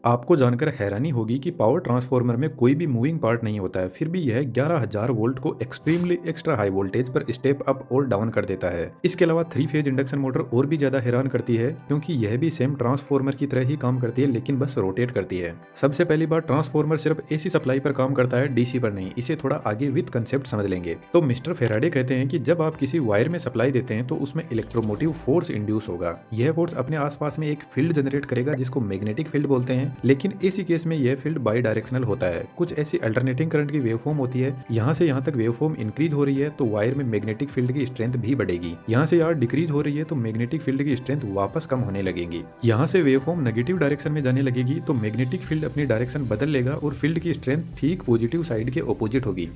आपको जानकर हैरानी होगी कि पावर ट्रांसफार्मर में कोई भी मूविंग पार्ट नहीं होता है, फिर भी यह 11,000 वोल्ट को एक्सट्रीमली एक्स्ट्रा हाई वोल्टेज पर स्टेप अप और डाउन कर देता है। इसके अलावा 3 फेज इंडक्शन मोटर और भी ज्यादा हैरान करती है, क्योंकि यह भी सेम ट्रांसफार्मर की तरह ही काम करती है, लेकिन बस रोटेट करती है। सबसे पहली बात, ट्रांसफार्मर सिर्फ एसी सप्लाई पर काम करता है, डीसी पर नहीं। इसे थोड़ा आगे विद कंसेप्ट समझ लेंगे तो मिस्टर फेराडे कहते हैं कि जब आप किसी वायर में सप्लाई देते हैं तो उसमें इलेक्ट्रोमोटिव फोर्स इंड्यूस होगा। यह फोर्स अपने आसपास में एक फील्ड जनरेट करेगा जिसको मैग्नेटिक फील्ड बोलते हैं, लेकिन एसी केस में यह फील्ड बाई डायरेक्शनल होता है। कुछ ऐसी अल्टरनेटिंग करंट की वेवफॉर्म होती है, यहाँ से यहाँ तक वेवफॉर्म इंक्रीज हो रही है तो वायर में मैग्नेटिक फील्ड की स्ट्रेंथ भी बढ़ेगी। यहाँ से यहाँ डिक्रीज हो रही है तो मैग्नेटिक फील्ड की स्ट्रेंथ वापस कम होने लगेगी। यहाँ से वेवफॉर्म नेगेटिव डायरेक्शन में जाने लगेगी तो मैग्नेटिक फील्ड अपनी डायरेक्शन बदल लेगा और फील्ड की स्ट्रेंथ ठीक पॉजिटिव साइड के ऑपोजिट होगी।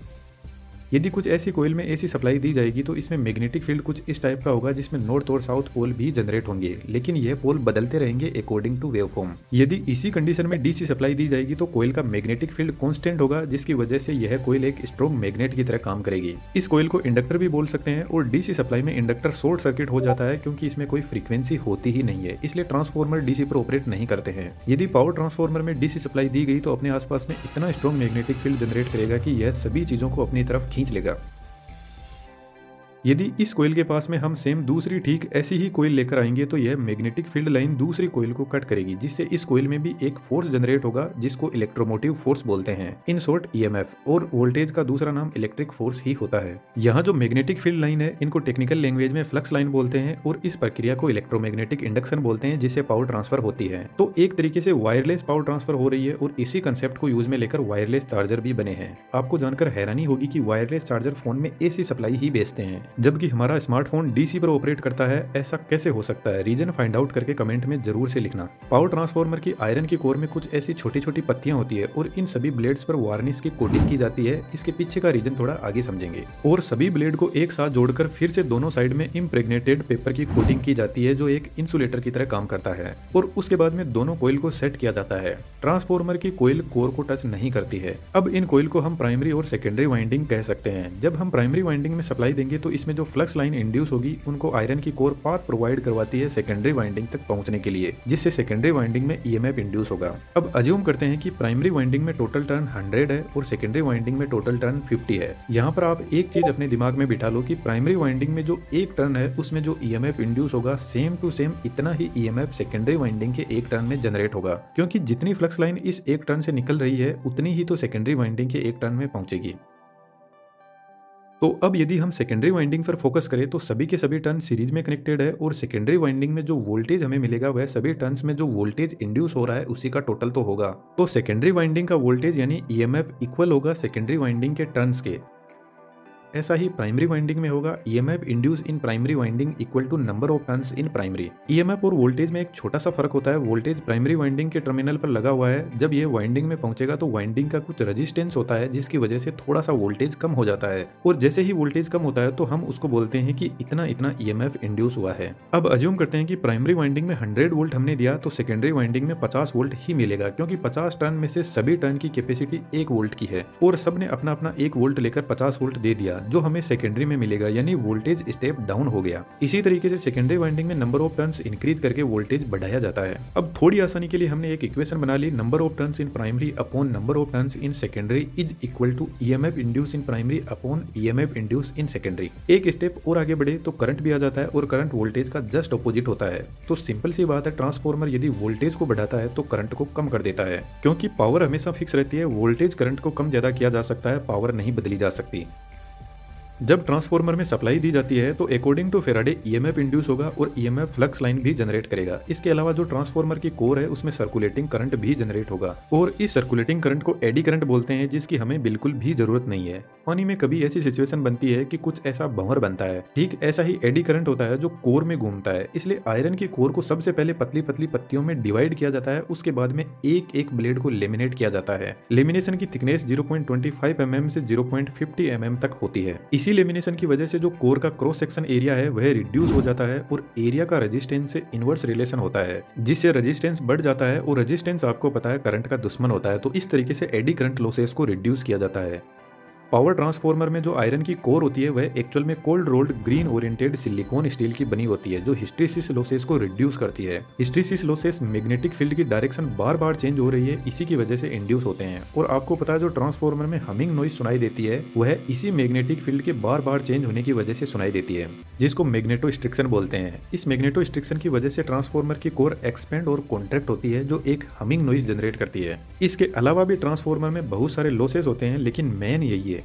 यदि कुछ ऐसी कोयल में एसी सप्लाई दी जाएगी तो इसमें मैग्नेटिक फील्ड कुछ इस टाइप का होगा, जिसमें नॉर्थ और साउथ पोल भी जनरेट होंगे, लेकिन यह पोल बदलते रहेंगे अकॉर्डिंग टू वेवफॉर्म। यदि इसी कंडीशन में डीसी सप्लाई दी जाएगी तो कोयल का मैग्नेटिक फील्ड कांस्टेंट होगा, जिसकी वजह से यह कोयल एक स्ट्रॉन्ग मैग्नेट की तरह काम करेगी। इस कोयल को इंडक्टर भी बोल सकते हैं, और डीसी सप्लाई में इंडक्टर शॉर्ट सर्किट हो जाता है क्योंकि इसमें कोई फ्रीक्वेंसी होती ही नहीं है, इसलिए ट्रांसफार्मर डीसी पर ऑपरेट नहीं करते हैं। यदि पावर ट्रांसफार्मर में डीसी सप्लाई दी गई तो अपने आसपास में इतना स्ट्रॉन्ग मैग्नेटिक फील्ड जनरेट करेगा कि यह सभी चीजों को अपनी तरफ खींच लेगा। यदि इस कोयल के पास में हम सेम दूसरी ठीक ऐसी ही कोयल लेकर आएंगे तो यह मैग्नेटिक फील्ड लाइन दूसरी कोयल को कट करेगी, जिससे इस कोयल में भी एक फोर्स जनरेट होगा जिसको इलेक्ट्रोमोटिव फोर्स बोलते हैं, इन शॉर्ट ईएमएफ, और वोल्टेज का दूसरा नाम इलेक्ट्रिक फोर्स ही होता है। यहाँ जो मैग्नेटिक फील्ड लाइन है इनको टेक्निकल लैंग्वेज में फ्लक्स लाइन बोलते हैं, और इस प्रक्रिया को इलेक्ट्रोमैग्नेटिक इंडक्शन बोलते हैं, जिससे पावर ट्रांसफर होती है। तो एक तरीके से वायरलेस पावर ट्रांसफर हो रही है, और इसी कंसेप्ट को यूज में लेकर वायरलेस चार्जर भी बने हैं। आपको जानकर हैरानी होगी कि वायरलेस चार्जर फोन में एसी सप्लाई ही बेचते हैं, जबकि हमारा स्मार्टफोन डीसी पर ऑपरेट करता है। ऐसा कैसे हो सकता है? रीजन फाइंड आउट करके कमेंट में जरूर से लिखना। पावर ट्रांसफार्मर की आयरन की कोर में कुछ ऐसी छोटी छोटी पत्तियां होती है, और इन सभी ब्लेड्स पर वार्निश की कोटिंग की जाती है। इसके पीछे का रीजन थोड़ा आगे समझेंगे। और सभी ब्लेड को एक साथ जोड़कर फिर से दोनों साइड में इम्प्रेग्नेटेड पेपर की कोटिंग की जाती है, जो एक इंसुलेटर की तरह काम करता है, और उसके बाद में दोनों कोयल को सेट किया जाता है। ट्रांसफार्मर की कोयल कोर को टच नहीं करती है। अब इन कोयल को हम प्राइमरी और सेकेंडरी वाइंडिंग कह सकते हैं। जब हम प्राइमरी वाइंडिंग में सप्लाई देंगे तो इसमें जो फ्लक्स लाइन इंड्यूस होगी उनको आयरन की कोर पाथ प्रोवाइड करवाती है सेकेंडरी वाइंडिंग तक पहुंचने के लिए, जिससे सेकेंडरी वाइंडिंग में ईएमएफ इंड्यूस होगा। अब अज्यूम करते हैं कि प्राइमरी वाइंडिंग में टोटल टर्न 100 है और सेकेंडरी वाइंडिंग में टोटल टर्न 50 है। यहाँ पर आप एक चीज अपने दिमाग में बिठा लो कि प्राइमरी वाइंडिंग में जो एक टर्न है उसमें जो ईएमएफ इंड्यूस होगा सेम टू सेम इतना ही ईएमएफ सेकेंडरी वाइंडिंग के एक टर्न में जनरेट होगा, क्योंकि जितनी फ्लक्स लाइन इस एक टर्न से निकल रही है उतनी ही तो सेकेंडरी वाइंडिंग के एक टर्न में पहुंचेगी। तो अब यदि हम सेकेंडरी वाइंडिंग पर फोकस करें तो सभी के सभी टर्न सीरीज में कनेक्टेड है, और सेकेंडरी वाइंडिंग में जो वोल्टेज हमें मिलेगा वह सभी टर्न्स में जो वोल्टेज इंड्यूस हो रहा है उसी का टोटल तो होगा। तो सेकेंडरी वाइंडिंग का वोल्टेज यानी ईएमएफ इक्वल होगा सेकेंडरी वाइंडिंग के टर्न्स के। ऐसा ही प्राइमरी वाइंडिंग में होगा EMF induce in primary winding equal to number of turns in primary. EMF और वोल्टेज में एक छोटा सा फर्क होता है। वोल्टेज प्राइमरी वाइंडिंग के टर्मिनल पर लगा हुआ है, जब ये वाइंडिंग में पहुंचेगा तो वाइंडिंग का कुछ रेजिस्टेंस होता है, जिसकी वजह से थोड़ा सा वोल्टेज कम हो जाता है, और जैसे ही वोल्टेज कम होता है तो हम उसको बोलते हैं कि इतना इतना ईएमएफ इंड्यूस हुआ है। अब अज्यूम करते हैं कि प्राइमरी वाइंडिंग में 100 वोल्ट हमने दिया तो सेकेंडरी वाइंडिंग में 50 वोल्ट ही मिलेगा, क्योंकि 50 टर्न में से सभी टर्न की कैपेसिटी 1 वोल्ट की है, और सबने अपना अपना 1 वोल्ट लेकर 50 वोल्ट दे दिया, जो हमें सेकेंडरी में मिलेगा, यानी वोल्टेज स्टेप डाउन हो गया। इसी तरीके से सेकेंडरी वाइंडिंग में नंबर ऑफ टर्न्स इंक्रीज करके वोल्टेज बढ़ाया जाता है। अब थोड़ी आसानी के लिए हमने एक इक्वेशन बना ली, number of turns in primary upon number of turns in secondary is equal to EMF induce in primary upon EMF induce in secondary. एक स्टेप और आगे बढ़े तो करंट भी आ जाता है, और करंट वोल्टेज का जस्ट अपोजिट होता है। तो सिंपल सी बात है, ट्रांसफार्मर यदि वोल्टेज को बढ़ाता है तो करंट को कम कर देता है, क्योंकि पावर हमेशा फिक्स रहती है। वोल्टेज करंट को कम ज्यादा किया जा सकता है, पावर नहीं बदली जा सकती। जब ट्रांसफार्मर में सप्लाई दी जाती है तो according to Faraday EMF induce होगा और ईएमएफ फ्लक्स लाइन भी जनरेट करेगा। इसके अलावा जो ट्रांसफार्मर की कोर है उसमें सर्कुलेटिंग करंट भी जनरेट होगा, और इस सर्कुलेटिंग करंट को एडी करंट बोलते हैं, जिसकी हमें बिल्कुल भी जरूरत नहीं है। पानी में कभी ऐसी सिचुएशन बनती है कि कुछ ऐसा भंवर बनता है, ठीक ऐसा ही एडी करंट होता है जो कोर में घूमता है। इसलिए आयरन की कोर को सबसे पहले पतली पतली पत्तियों में डिवाइड किया जाता है, उसके बाद में एक एक ब्लेड को लेमिनेट किया जाता है। लेमिनेशन की थिकनेस 0.25 mm से 0.50 mm तक होती है। इसी लेमिनेशन की वजह से जो कोर का क्रॉस सेक्शन एरिया है वह रिड्यूस हो जाता है, और एरिया का रेजिस्टेंस से इनवर्स रिलेशन होता है, जिससे रेजिस्टेंस बढ़ जाता है, और रेजिस्टेंस आपको पता है करंट का दुश्मन होता है। तो इस तरीके से एडी करंट लॉसेस को रिड्यूस किया जाता है। पावर ट्रांसफार्मर में जो आयरन की कोर होती है वह एक्चुअल में cold rolled green oriented silicon steel की बनी होती है जो हिस्टैरिसीस लॉसेस को रिड्यूस करती है। हिस्टैरिसीस लॉसेस मैग्नेटिक फील्ड की डायरेक्शन बार बार चेंज हो रही है, इसी की वजह से इंड्यूस होते हैं। और आपको पता है जो ट्रांसफार्मर में हमिंग नॉइज सुनाई देती है वह इसी मैग्नेटिक फील्ड के बार बार चेंज होने की वजह से सुनाई देती है, जिसको मैग्नेटोस्ट्रिक्शन बोलते हैं। इस मैग्नेटोस्ट्रिक्शन की वजह से ट्रांसफार्मर की कोर एक्सपेंड और कॉन्ट्रैक्ट होती है जो एक हमिंग नॉइज जनरेट करती है। इसके अलावा भी ट्रांसफार्मर में बहुत सारे लॉसेस होते हैं, लेकिन मेन यही है।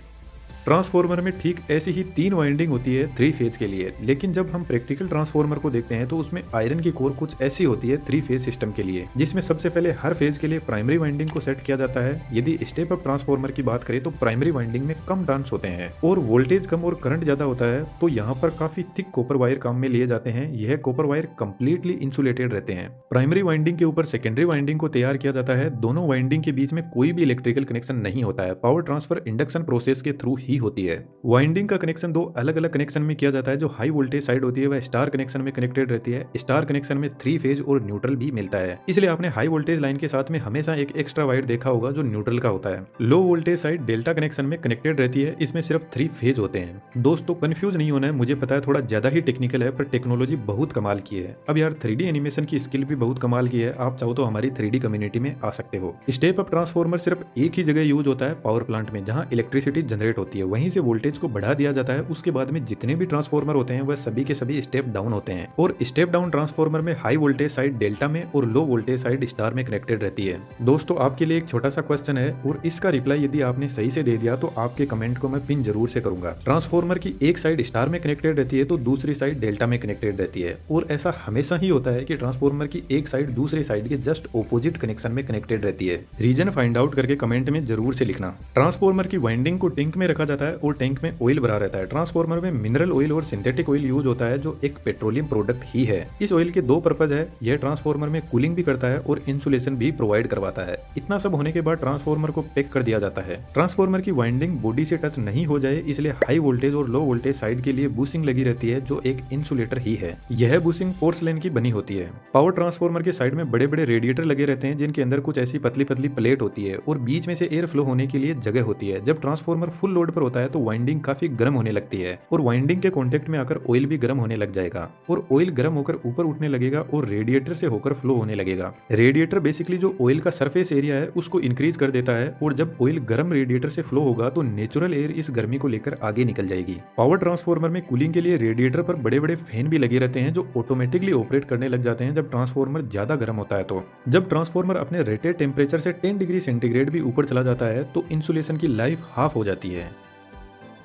ट्रांसफार्मर में ठीक ऐसी ही 3 वाइंडिंग होती है 3 फेज के लिए, लेकिन जब हम प्रैक्टिकल ट्रांसफार्मर को देखते हैं तो उसमें आयरन की कोर कुछ ऐसी होती है 3 फेज सिस्टम के लिए, जिसमें सबसे पहले हर फेज के लिए प्राइमरी वाइंडिंग को सेट किया जाता है। यदि स्टेप अप ट्रांसफार्मर की बात करें तो प्राइमरी वाइंडिंग में कम टर्न्स होते हैं और वोल्टेज कम और करंट ज्यादा होता है, तो यहाँ पर काफी थिक कॉपर वायर काम में लिए जाते हैं। यह कॉपर वायर कंप्लीटली इंसुलेटेड रहते हैं। प्राइमरी वाइंडिंग के ऊपर सेकेंडरी वाइंडिंग को तैयार किया जाता है। दोनों वाइंडिंग के बीच में कोई भी इलेक्ट्रिकल कनेक्शन नहीं होता है, पावर ट्रांसफर इंडक्शन प्रोसेस के थ्रू ही होती है। वाइंडिंग का कनेक्शन 2 अलग अलग कनेक्शन में किया जाता है। जो हाई वोल्टेज साइड होती है वह स्टार कनेक्शन में कनेक्टेड रहती है। स्टार कनेक्शन में 3 फेज और न्यूट्रल भी मिलता है, इसलिए आपने हाई वोल्टेज लाइन के साथ में हमेशा एक एक्स्ट्रा वायर देखा होगा जो न्यूट्रल का होता है। Low voltage side delta connection में कनेक्टेड रहती है, इसमें सिर्फ 3 फेज होते हैं। दोस्तों कंफ्यूज नहीं होना है, मुझे पता है थोड़ा ज्यादा ही टेक्निकल है, पर टेक्नोलॉजी बहुत कमाल की है। अब यार 3D एनिमेशन की स्किल भी बहुत कमाल की है। आप चाहो तो हमारी 3D कम्युनिटी में आ सकते हो। स्टेप अप ट्रांसफार्मर सिर्फ एक ही जगह यूज होता है, पावर प्लांट में, जहां इलेक्ट्रिसिटी जनरेट होती है। वहीं से वोल्टेज को बढ़ा दिया जाता है। उसके बाद में जितने भी ट्रांसफार्मर होते हैं वह सभी के सभी स्टेप डाउन होते हैं, और स्टेप डाउन ट्रांसफार्मर में हाई वोल्टेज साइड डेल्टा में और लो वोल्टेज साइड स्टार में कनेक्टेड रहती है। दोस्तों आपके लिए एक छोटा सा क्वेश्चन है, और इसका रिप्लाई यदि आपने सही से दे दिया तो आपके कमेंट को मैं पिन जरूर से करूंगा। ट्रांसफार्मर की एक साइड स्टार में कनेक्टेड रहती है तो दूसरी साइड डेल्टा में कनेक्टेड रहती है, और ऐसा हमेशा ही होता है कि ट्रांसफार्मर की एक साइड दूसरी साइड के जस्ट ऑपोजिट कनेक्शन में कनेक्टेड रहती है। रीजन फाइंड आउट करके कमेंट में जरूर से लिखना। ट्रांसफार्मर की वाइंडिंग को टैंक में रखा जाता है और टैंक में ऑयल भरा रहता है। ट्रांसफार्मर में मिनरल ऑयल और सिंथेटिक ऑयल यूज होता है जो एक पेट्रोलियम प्रोडक्ट ही है। इस ऑयल के 2 पर्पज है। यह ट्रांसफार्मर में कूलिंग भी करता है और इंसुलेशन भी प्रोवाइड करवाता है। इतना सब होने के बाद ट्रांसफार्मर को पैक कर दिया जाता है। ट्रांसफार्मर की वाइंडिंग बॉडी से टच नहीं हो जाए इसलिए हाई वोल्टेज और लो वोल्टेज साइड के लिए बूसिंग लगी रहती है जो एक इंसुलेटर ही है। यह बूसिंग पोर्सलेन की बनी होती है। पावर ट्रांसफार्मर के साइड में बड़े बड़े रेडिएटर लगे रहते हैं जिनके अंदर कुछ ऐसी पतली पतली प्लेट होती है और बीच में से एयर फ्लो होने के लिए जगह होती है। जब ट्रांसफार्मर फुल लोड पर होता है तो वाइंडिंग काफी गर्म होने लगती है और वाइंडिंग के कॉन्टेक्ट में आकर ऑयल भी गर्म होने लग जाएगा और ऑयल गर्म होकर ऊपर उठने लगेगा और रेडिएटर से होकर फ्लो होने लगेगा। रेडिएटर बेसिकली जो ऑयल का सरफेस एरिया है उसको इंक्रीज कर देता है, और जब ऑयल गर्म रेडिएटर से फ्लो होगा तो नेचुरल एयर इस गर्मी को लेकर आगे निकल जाएगी। पावर ट्रांसफार्मर में कूलिंग के लिए रेडिएटर पर बड़े बड़े फैन भी लगे रहते हैं जो ऑटोमेटिकली ऑपरेट करने लग जाते हैं जब ट्रांसफार्मर ज्यादा गर्म होता है। तो जब ट्रांसफार्मर अपने रेटेड टेम्परेचर से 10 डिग्री सेंटीग्रेड भी ऊपर चला जाता है तो इंसुलेशन की लाइफ हाफ हो जाती है।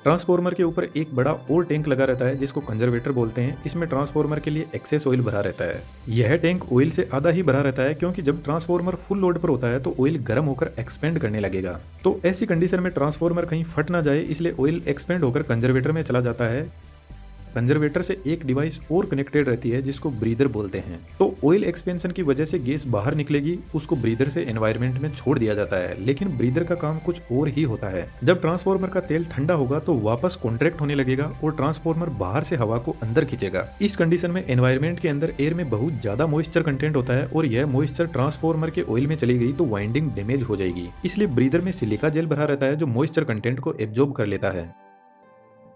ट्रांसफार्मर के ऊपर एक बड़ा और टैंक लगा रहता है जिसको कंजर्वेटर बोलते हैं। इसमें ट्रांसफार्मर के लिए एक्सेस ऑयल भरा रहता है। यह टैंक ऑयल से आधा ही भरा रहता है क्योंकि जब ट्रांसफार्मर फुल लोड पर होता है तो ऑयल गर्म होकर एक्सपेंड करने लगेगा। तो ऐसी कंडीशन में ट्रांसफार्मर कहीं फट ना जाए इसलिए ऑयल एक्सपेंड होकर कंजर्वेटर में चला जाता है। कंजर्वेटर से एक डिवाइस और कनेक्टेड रहती है जिसको ब्रीदर बोलते हैं। तो ऑयल एक्सपेंशन की वजह से गैस बाहर निकलेगी, उसको ब्रीदर से एनवायरनमेंट में छोड़ दिया जाता है। लेकिन ब्रीदर का काम कुछ और ही होता है। जब ट्रांसफार्मर का तेल ठंडा होगा तो वापस कॉन्ट्रैक्ट होने लगेगा और ट्रांसफार्मर बाहर से हवा को अंदर खींचेगा। इस कंडीशन में एनवायरनमेंट के अंदर एयर में बहुत ज्यादा मॉइस्चर कंटेंट होता है और यह मॉइस्चर ट्रांसफार्मर के ऑयल में चली गई तो वाइंडिंग डैमेज हो जाएगी। इसलिए ब्रीदर में सिलिका जेल भरा रहता है जो मॉइस्चर कंटेंट को एब्जॉर्ब कर लेता है।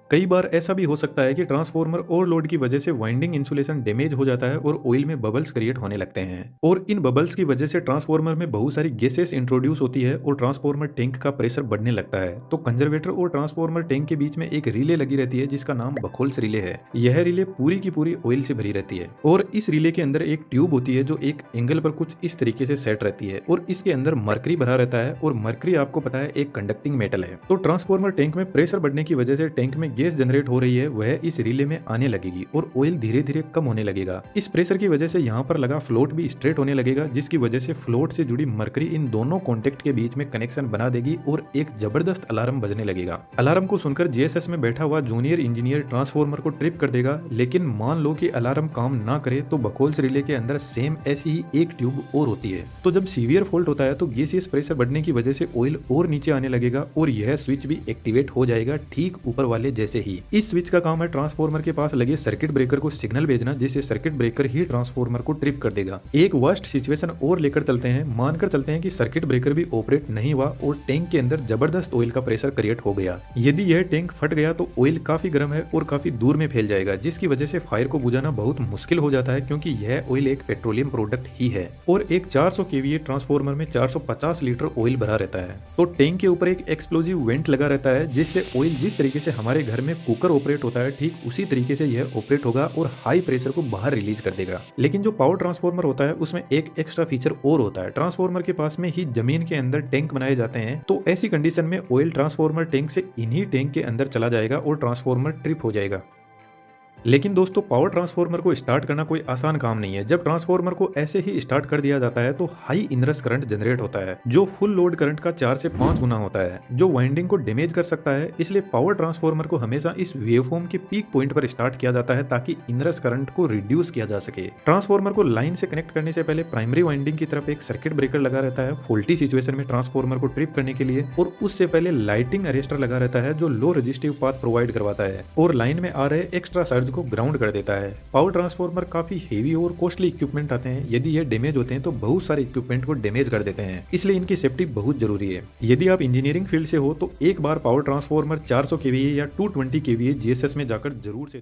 कई बार ऐसा भी हो सकता है कि ट्रांसफार्मर ओवरलोड की वजह से वाइंडिंग इंसुलेशन डैमेज हो जाता है और ऑयल में बबल्स क्रिएट होने लगते हैं, और इन बबल्स की वजह से ट्रांसफार्मर में बहुत सारी गैसेस इंट्रोड्यूस होती है और ट्रांसफार्मर टैंक का प्रेशर बढ़ने लगता है। तो कंजर्वेटर और ट्रांसफार्मर टैंक के बीच में एक रिले लगी रहती है जिसका नाम बखोल्स रिले है। यह रिले पूरी की पूरी ऑयल से भरी रहती है और इस रिले के अंदर एक ट्यूब होती है जो एक एंगल पर कुछ इस तरीके से सेट रहती है और इसके अंदर मरकरी भरा रहता है, और मरकरी आपको पता है एक कंडक्टिंग मेटल है। तो ट्रांसफार्मर टैंक में प्रेशर बढ़ने की वजह से टैंक में गैस जनरेट हो रही है वह इस रिले में आने लगेगी और ऑयल धीरे धीरे कम होने लगेगा। इस प्रेशर की वजह से यहाँ पर लगा फ्लोट भी स्ट्रेट होने लगेगा, जिसकी वजह से फ्लोट से जुड़ी मरकरी इन दोनों कॉन्टेक्ट के बीच में कनेक्शन बना देगी और एक जबरदस्त अलार्म बजने लगेगा। अलार्म को सुनकर जीएसएस में बैठा हुआ जूनियर इंजीनियर ट्रांसफार्मर को ट्रिप कर देगा, लेकिन मान लो कि अलार्म काम ना करे तो बखोल्स रिले के अंदर सेम ऐसी ही एक ट्यूब और होती है। तो जब सीवियर फॉल्ट होता है तो गैसियस प्रेशर बढ़ने की वजह से ऑयल और नीचे आने लगेगा और यह स्विच भी एक्टिवेट हो जाएगा ठीक ऊपर वाले जैसे वैसे ही। इस स्विच का काम है ट्रांसफार्मर के पास लगे सर्किट ब्रेकर को सिग्नल भेजना, जिससे सर्किट ब्रेकर ही ट्रांसफार्मर को ट्रिप कर देगा। एक वर्स्ट सिचुएशन और लेकर चलते हैं। मानकर चलते हैं कि सर्किट ब्रेकर भी ऑपरेट नहीं हुआ और टैंक के अंदर जबरदस्त ऑयल का प्रेशर क्रिएट हो गया। यदि यह टैंक फट गया तो ऑयल काफी गर्म है और काफी दूर में फैल जाएगा, जिसकी वजह से फायर को बुझाना बहुत मुश्किल हो जाता है, क्योंकि यह ऑयल एक पेट्रोलियम प्रोडक्ट ही है और एक 400 केवीए ट्रांसफार्मर में 450 लीटर ऑयल भरा रहता है। तो टैंक के ऊपर एक एक्सप्लोजिव वेंट लगा रहता है, जिससे ऑयल जिस तरीके से हमारे घर में कुकर ऑपरेट होता है, ठीक उसी तरीके से यह ऑपरेट होगा और हाई प्रेशर को बाहर रिलीज कर देगा। लेकिन जो पावर ट्रांसफार्मर होता है उसमें एक एक्स्ट्रा फीचर और होता है। ट्रांसफार्मर के पास में ही जमीन के अंदर टैंक बनाए जाते हैं, तो ऐसी कंडीशन में ऑयल ट्रांसफार्मर टैंक से इन्हीं टैंक के अंदर चला जाएगा और ट्रांसफार्मर ट्रिप हो जाएगा। लेकिन दोस्तों, पावर ट्रांसफार्मर को स्टार्ट करना कोई आसान काम नहीं है। जब ट्रांसफार्मर को ऐसे ही स्टार्ट कर दिया जाता है तो हाई इनरस करंट जनरेट होता है, जो फुल लोड करंट का 4 से 5 गुना होता है, जो वाइंडिंग को डैमेज कर सकता है। इसलिए पावर ट्रांसफार्मर को हमेशा इस वेवफॉर्म के पीक पॉइंट पर स्टार्ट किया जाता है, ताकि इनरस करंट को रिड्यूस किया जा सके। ट्रांसफार्मर को लाइन से कनेक्ट करने से पहले प्राइमरी वाइंडिंग की तरफ एक सर्किट ब्रेकर लगा रहता है फॉल्टी सिचुएशन में ट्रांसफार्मर को ट्रिप करने के लिए, और उससे पहले लाइटिंग अरेस्टर लगा रहता है जो लो रेजिस्टिव पाथ प्रोवाइड करवाता है और लाइन में आ रहे एक्स्ट्रा सर्ज को ग्राउंड कर देता है। पावर ट्रांसफार्मर काफी हेवी और कॉस्टली इक्विपमेंट आते हैं। यदि ये डैमेज होते हैं तो बहुत सारे इक्विपमेंट को डैमेज कर देते हैं, इसलिए इनकी सेफ्टी बहुत जरूरी है। यदि आप इंजीनियरिंग फील्ड से हो तो एक बार पावर ट्रांसफार्मर 400 केवीए या 220 केवीए जीएसएस में जाकर जरूर से